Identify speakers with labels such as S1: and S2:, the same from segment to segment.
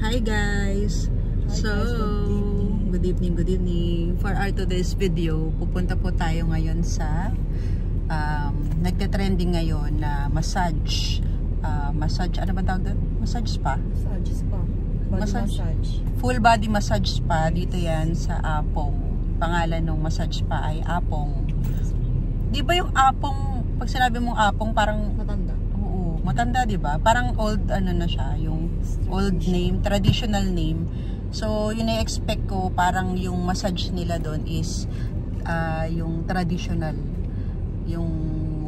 S1: Hi guys! Good evening. For our today's video, pupunta po tayo ngayon sa nagte-trending ngayon na massage. Ano ba tawag doon? Massage spa? Massage. Full body massage spa. Dito yan sa Apong. Pangalan ng massage spa ay Apong. Di ba yung Apong, pag sinabi mong Apong, parang matanda? Oo, matanda, di ba? Parang old, ano na siya, yung old name, traditional name. So, yun na-expect ko, parang yung massage nila doon is yung traditional, yung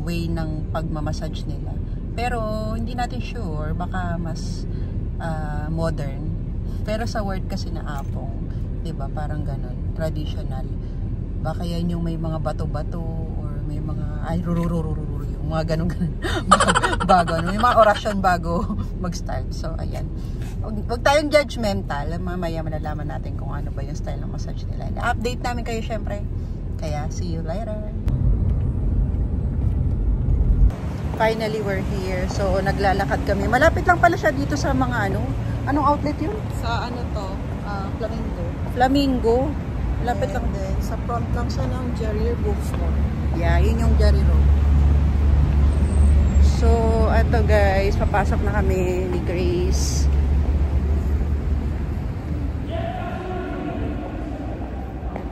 S1: way ng pagmamassage nila. Pero, hindi natin sure, baka mas modern. Pero sa word kasi na Apong, diba, parang ganun, traditional. Baka yan yung may mga bato-bato, or may mga, yung mga ganun, bago, may mga orasyon bago mag-start. So, ayan. Huwag tayong judgmental. Mamaya malalaman natin kung ano ba yung style ng massage nila. Na-update namin kayo syempre. Kaya, see you later. Finally, we're here. So, naglalakad kami. Malapit lang pala siya dito sa mga ano. Anong outlet yun?
S2: Sa ano to? Flamingo.
S1: Flamingo. Malapit lang.
S2: Then, sa front lang siya ng Jerry Bookstore.
S1: Yeah, yun yung Jerry Road. So, eto guys. Papasok na kami ni Grace.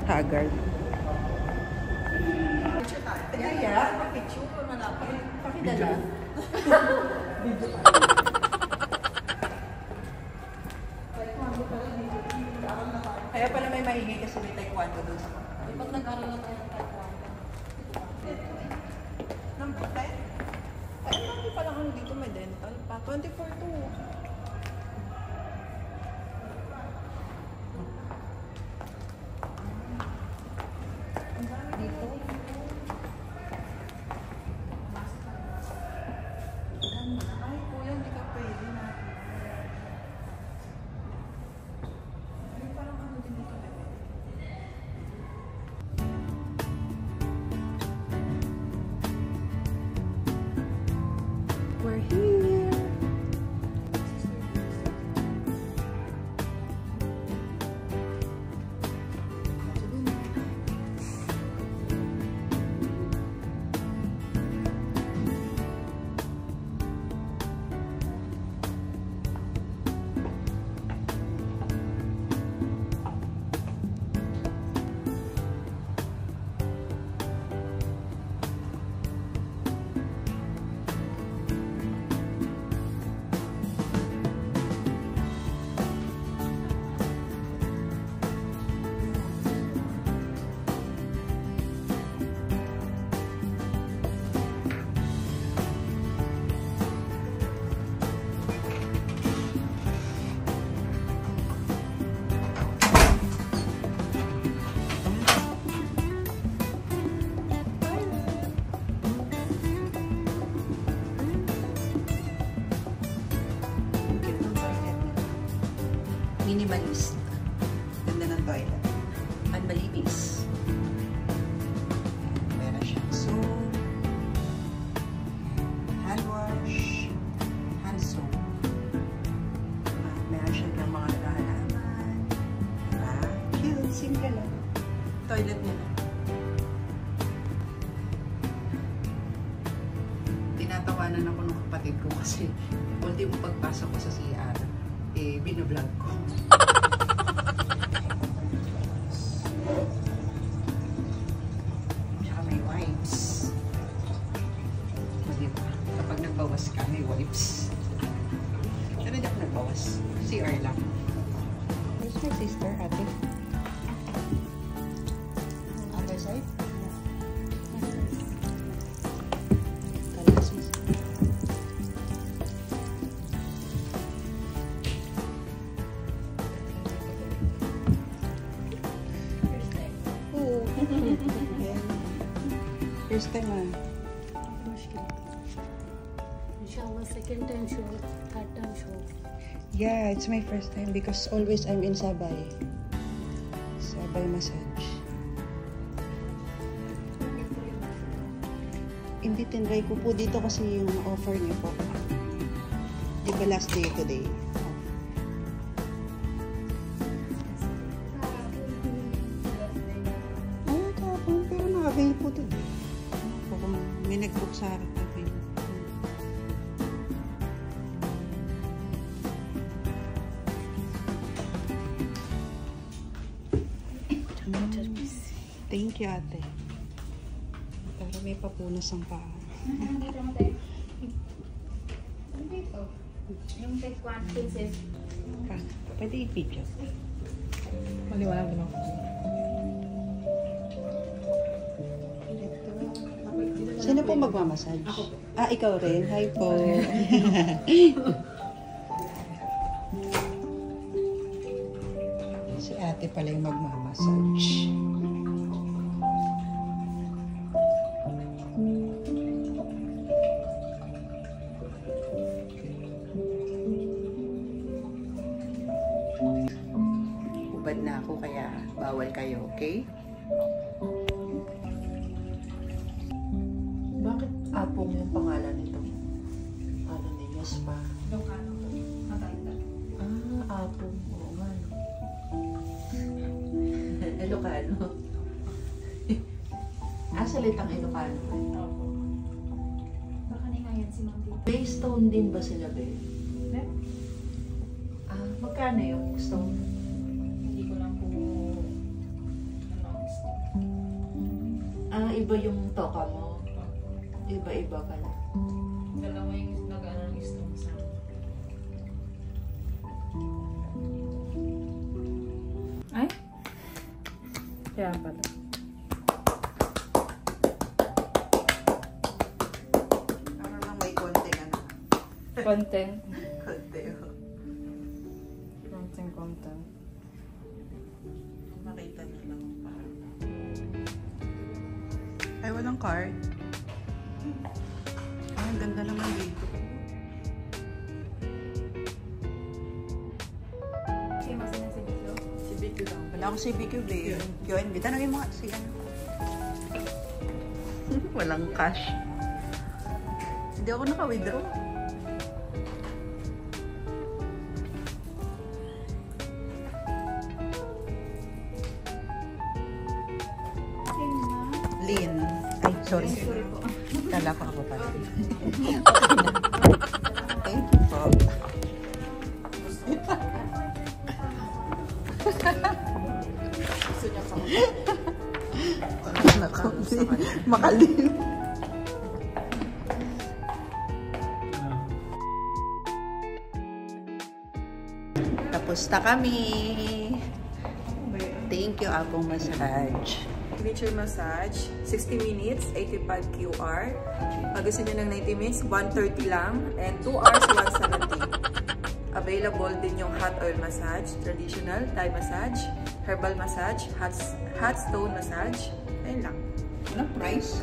S1: Haggard. Yeah. Pakidala. Kaya pala may maingay kasi may taekwondo doon sa mga.
S2: Pag nag-aral na tayo ng taekwondo.
S1: Number 10?
S2: Ay, hindi pa lang ano dito may dental pa. 24 to.
S1: Dito?
S2: Ay, kuya, hindi ka pwede na. Ay, parang ano din dito.
S1: We're here. Minimalist. Ganda ng toilet. Ang malinis. Meron siyang soap, hand wash, hand soap. Meron siyang ng mga halaman. Cute. Simple lang. Toilet nila. Tinatawanan ako ng kapatid ko kasi ultimo pagpasok ko sa CR, binablog ko. Tsaka may wipes. Diba? Kapag nagbawas ka, may wipes. Pero hindi ako nagbawas. CR lang. Where's my sister, ate? Other side? First time
S3: Inshallah, second time show, third time show.
S1: Yeah, it's my first time because always I'm in Sabay. Sabay massage. Hindi tinry ko po dito kasi yung offer niyo po. Di ba last day today? Okay po to. Kung may nag-book sa akin, okay. Thank you, ate. Para may papunas ang paa.
S4: Dito mo tayo. Dito. Yung take one, princess.
S1: Pwede i-video.
S2: Maliwanag naman.
S1: Sino po magmamassage? Ako po. Ah, ikaw rin. Hi po. Si ate pala yung magmamassage. Ubad na ako kaya bawal kayo, okay? Bakit Apong yung pangalan nito? Ano ninyo, spa?
S4: Lokano po. Matanda.
S1: Ah, Apong. Oo nga, no? Ilocano. Salitang Ilocano.
S4: Opo. Baka ni nga yan si Ma'am Dito.
S1: May stone din ba sila, be?
S4: Meron?
S1: Magkano yung stone?
S4: Hindi ko lang po ano ang gusto.
S1: Iba yung toka mo. Iba-iba ka na.
S4: Dalawa yung nag-ano ng gusto mo sa ay? Kaya pala.
S1: Ano lang may konting ano?
S4: Content.
S1: Content. Makita niyo lang parang. Ay, walang card. Ay, ang ganda naman dito.
S4: Kasi masina si Bito.
S1: Si BQ lang. Wala akong CBQ, babe. QNB. Tanongin mo nga si ano. Walang cash. Hindi ako naka-withdraw. Lynn. Ay, sorry.
S4: Sorry po.
S1: Kala ko ako pala. Thank you po.
S2: Gusto niya sa
S1: Makalin. Tapos na kami. Thank you, Apong Massage.
S2: signature massage, 60 minutes, 85 QR. Pag gusto nyo ng 90 minutes, 130 lang. And 2 hours, 170. Available din yung hot oil massage, traditional, Thai massage, herbal massage, hot stone massage. Ayun lang.
S1: Anong price?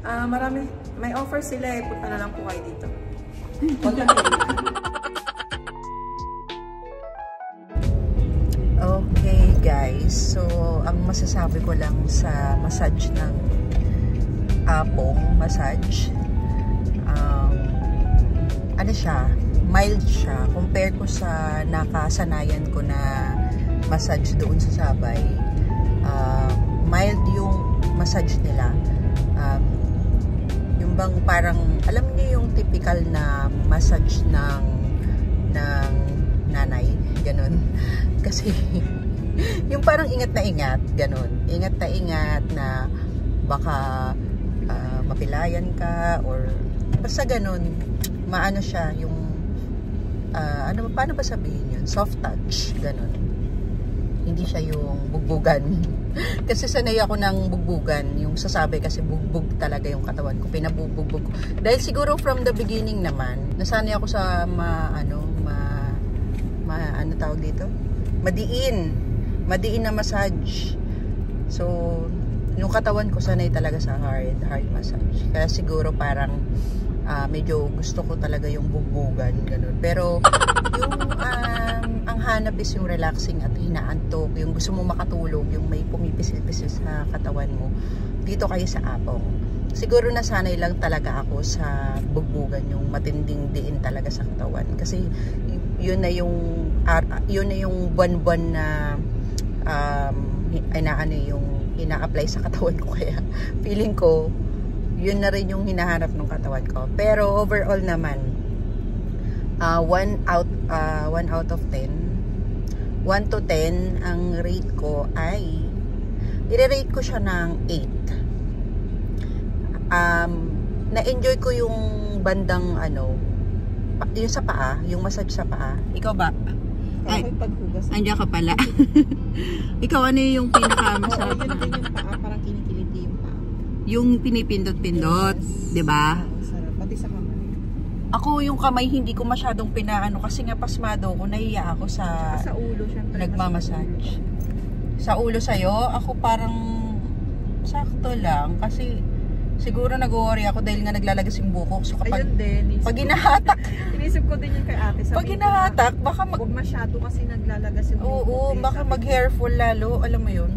S2: Marami. May offer sila eh. Punta na lang po kayo dito.
S1: Okay guys, so ang masasabi ko lang sa massage ng Apong Massage, ano siya, mild siya compare ko sa nakasanayan ko na massage doon sa Sabay. Mild yung massage nila. Yung bang parang, alam niyo yung typical na massage ng nanay, ganun. Kasi yung parang ingat na ingat, ganun. Ingat na baka mapilayan ka or basta ganun. Maano siya yung ano, paano ba sabihin yun? Soft touch, ganun. Hindi siya yung bugbugan. Kasi sanay ako ng bugbugan. Yung sasabi kasi bugbog talaga yung katawan ko. Pinabubugbog ko. Dahil siguro from the beginning naman, nasanay ako sa ano tawag dito? Madiin na massage. So, yung katawan ko sanay talaga sa hard massage. Kaya siguro parang medyo gusto ko talaga yung bugbugan, ganun. Pero yung ang hanap is yung relaxing at hinaantok, yung gusto mo makatulog, yung may pumipisil-pisil sa katawan mo. Dito kayo sa Apong. Siguro nasanay lang talaga ako sa bugbugan, yung matinding diin talaga sa katawan. Kasi yun na yung buwan-buwan na yung ina-apply sa katawan ko. Kaya feeling ko yun na rin yung hinahanap ng katawan ko. Pero overall naman 1 out of 10, 1 to 10 ang rate ko ay i-rate ko siya ng 8. Na-enjoy ko yung bandang yung sa paa, yung massage sa paa. Ikaw ba? Ay,
S2: paghugas.
S1: andiyan ka pala. Ikaw, ano yung pinaka-masarap na?
S2: Yun yung paa, parang kinikiliti yung paa.
S1: Yung pinipindot-pindot,
S2: Yes.
S1: di ba?
S2: Sarap. Pati sa kamay.
S1: Ako yung kamay hindi ko masyadong pinaano kasi nga pasmado ko, nahiya ako sa
S2: Sa ulo, syempre.
S1: nagmamassage. Sa ulo sa'yo, ako parang sakto lang kasi siguro nag-worry ako dahil nga naglalagas yung buko. So kapag
S2: Ayun din.
S1: pag hinahatak,
S2: Inisip ko din yun kay ate.
S1: pag hinahatak, baka
S2: Huwag masyado kasi naglalagas yung
S1: oo,
S2: buhok, eh.
S1: baka
S2: Sabi ko,
S1: mag-hairful lalo, alam mo yun.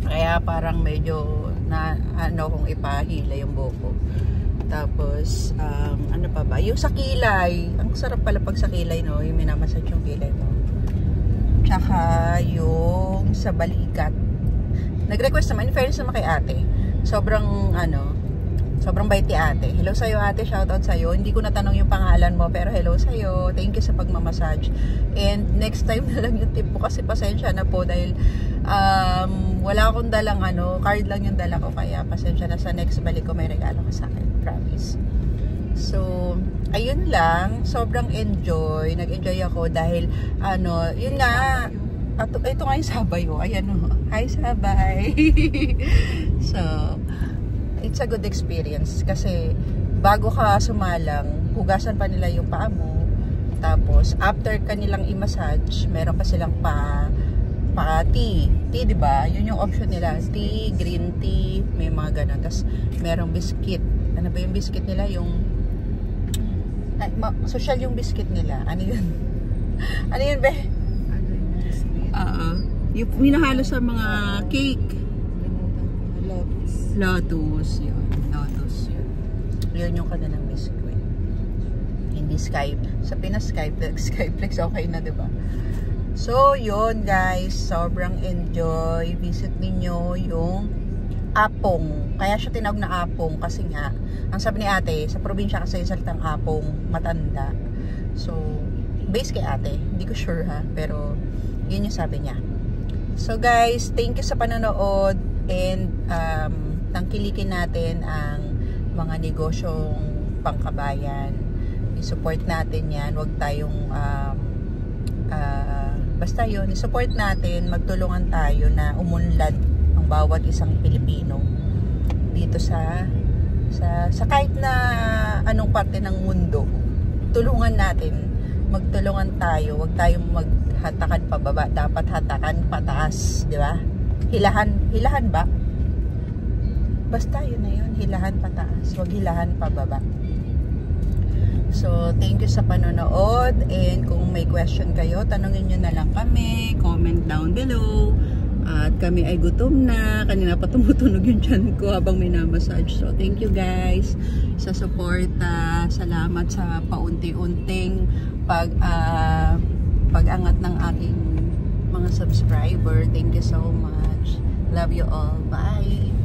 S1: Kaya parang medyo na kung ipahila yung buko. Tapos, ano pa ba? Yung sa kilay. Ang sarap pala pag sa kilay, no? Yung minamassage yung kilay mo. Tsaka yung sa balikat. Nag-request naman, in fairness naman kay ate. Sobrang bait ni ate. Hello sa'yo ate, shoutout sa'yo. Hindi ko natanong yung pangalan mo, pero hello sa'yo. Thank you sa pagmamassage. And next time na lang yung tip ko kasi pasensya na po dahil wala akong dalang card lang yung dala ko. Kaya pasensya na, sa next balik ko may regalo ka sa akin. Promise. So, ayun lang. Sobrang enjoy. Nag-enjoy ako dahil yun nga. Ito nga yung sabay oh. Ayan oh. Hi sabay. So, it's a good experience kasi bago ka sumalang, hugasan pa nila yung paa mo. Tapos, after kanilang i-massage, meron pa silang tea. Tea, diba? Yun yung option nila. Tea, green tea, may mga ganun. Tapos, merong biscuit. Ano ba yung biscuit nila? Yung social yung biscuit nila. Ano yun? Ano yun, be? Yung minahalo sa mga cake. Lotus. Yun. Lotus. Yun. Yun yung kanilang biscuit. Hindi Skype. Sa Pinas Skyplex okay na, diba? So, yun guys. Sobrang enjoy. Visit ninyo yung Apong. Kaya siya tinawag na Apong kasi nga, ang sabi ni ate, sa probinsya kasi yung salitang Apong, matanda. So, base kay ate. Hindi ko sure ha, pero yun yung sabi niya. So guys, thank you sa panonood and tangkilikin natin ang mga negosyong pangkabayan. I-support natin yan. Huwag tayong basta yun, i-support natin, magtulungan tayo na umunlad ang bawat isang Pilipino dito sa kahit na anong parte ng mundo. Tulungan natin, magtulungan tayo, huwag tayong maghatakan pababa, dapat hatakan pataas, di ba? Hilahan ba? Basta yun na yun, hilahan pataas, huwag hilahan pababa. So, thank you sa panonood, and kung may question kayo, tanongin nyo na lang kami, comment down below. At kami ay gutom na. Kanina pa tumutunog yung tiyan ko habang minamassage. So, thank you guys sa suporta. Salamat sa paunti-unting pag-angat ng aking mga subscriber. Thank you so much. Love you all. Bye!